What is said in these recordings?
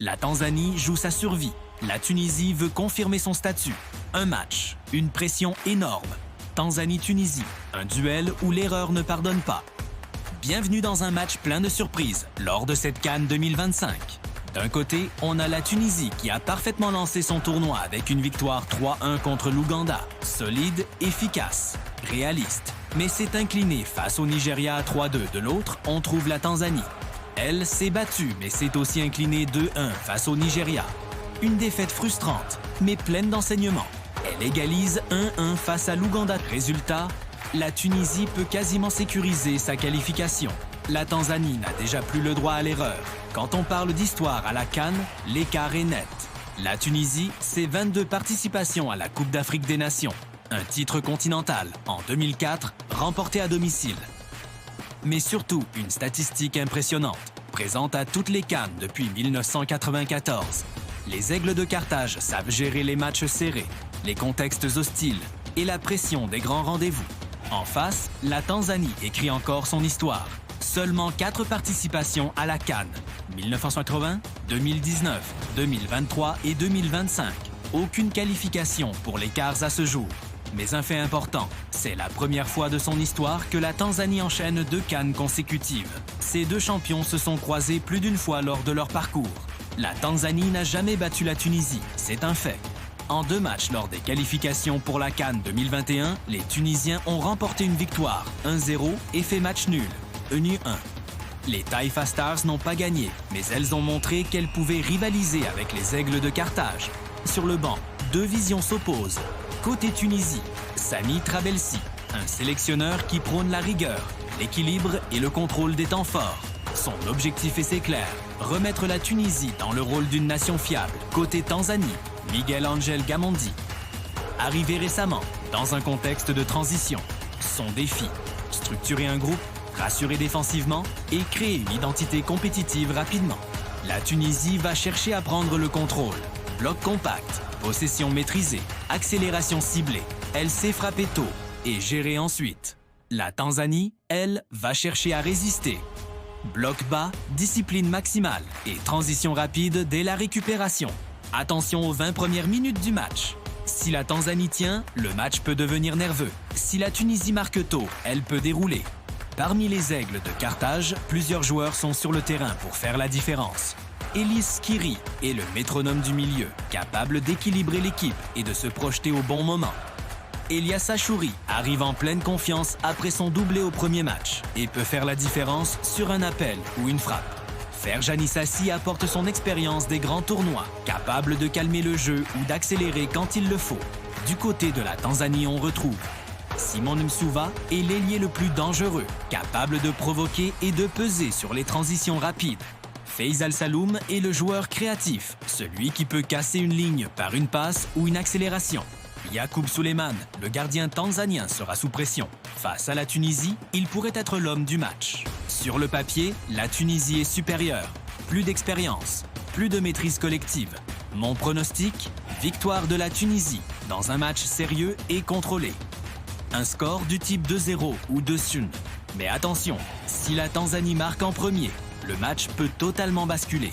La Tanzanie joue sa survie. La Tunisie veut confirmer son statut. Un match, une pression énorme. Tanzanie-Tunisie, un duel où l'erreur ne pardonne pas. Bienvenue dans un match plein de surprises lors de cette CAN 2025. D'un côté, on a la Tunisie qui a parfaitement lancé son tournoi avec une victoire 3-1 contre l'Ouganda. Solide, efficace, réaliste. Mais s'est inclinée face au Nigeria 3-2. De l'autre, on trouve la Tanzanie. Elle s'est battue, mais s'est aussi inclinée 2-1 face au Nigeria. Une défaite frustrante, mais pleine d'enseignements. Elle égalise 1-1 face à l'Ouganda. Résultat, la Tunisie peut quasiment sécuriser sa qualification. La Tanzanie n'a déjà plus le droit à l'erreur. Quand on parle d'histoire à la CAN, l'écart est net. La Tunisie, c'est 22 participations à la Coupe d'Afrique des Nations. Un titre continental, en 2004, remporté à domicile. Mais surtout, une statistique impressionnante, présente à toutes les CAN depuis 1994. Les Aigles de Carthage savent gérer les matchs serrés, les contextes hostiles et la pression des grands rendez-vous. En face, la Tanzanie écrit encore son histoire. Seulement 4 participations à la CAN, 1980, 2019, 2023 et 2025. Aucune qualification pour les quarts à ce jour. Mais un fait important, c'est la première fois de son histoire que la Tanzanie enchaîne 2 CAN consécutives. Ces deux champions se sont croisés plus d'une fois lors de leur parcours. La Tanzanie n'a jamais battu la Tunisie, c'est un fait. En 2 matchs lors des qualifications pour la CAN 2021, les Tunisiens ont remporté une victoire, 1-0, et fait match nul, ENU 1. Les Taifa Stars n'ont pas gagné, mais elles ont montré qu'elles pouvaient rivaliser avec les Aigles de Carthage. Sur le banc, 2 visions s'opposent. Côté Tunisie, Sami Trabelsi, un sélectionneur qui prône la rigueur, l'équilibre et le contrôle des temps forts. Son objectif est clair, remettre la Tunisie dans le rôle d'une nation fiable. Côté Tanzanie, Miguel Angel Gamondi. Arrivé récemment, dans un contexte de transition. Son défi, structurer un groupe, rassurer défensivement et créer une identité compétitive rapidement. La Tunisie va chercher à prendre le contrôle. Bloc compact, possession maîtrisée, accélération ciblée. Elle sait frapper tôt et gérer ensuite. La Tanzanie, elle, va chercher à résister. Bloc bas, discipline maximale et transition rapide dès la récupération. Attention aux 20 premières minutes du match. Si la Tanzanie tient, le match peut devenir nerveux. Si la Tunisie marque tôt, elle peut dérouler. Parmi les Aigles de Carthage, plusieurs joueurs sont sur le terrain pour faire la différence. Elis Skiri est le métronome du milieu, capable d'équilibrer l'équipe et de se projeter au bon moment. Elias Achouri arrive en pleine confiance après son doublé au premier match et peut faire la différence sur un appel ou une frappe. Ferjani Sassi apporte son expérience des grands tournois, capable de calmer le jeu ou d'accélérer quand il le faut. Du côté de la Tanzanie, on retrouve Simon Msuva est l'ailier le plus dangereux, capable de provoquer et de peser sur les transitions rapides. Faisal Saloum est le joueur créatif, celui qui peut casser une ligne par une passe ou une accélération. Yacoub Souleiman, le gardien tanzanien, sera sous pression. Face à la Tunisie, il pourrait être l'homme du match. Sur le papier, la Tunisie est supérieure. Plus d'expérience, plus de maîtrise collective. Mon pronostic, victoire de la Tunisie, dans un match sérieux et contrôlé. Un score du type 2-0 ou 2-1. Mais attention, si la Tanzanie marque en premier, le match peut totalement basculer.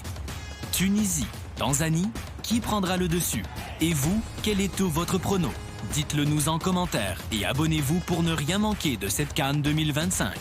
Tunisie, Tanzanie, qui prendra le dessus? Et vous, quel est tout votre prono? Dites-le nous en commentaire et abonnez-vous pour ne rien manquer de cette CAN 2025.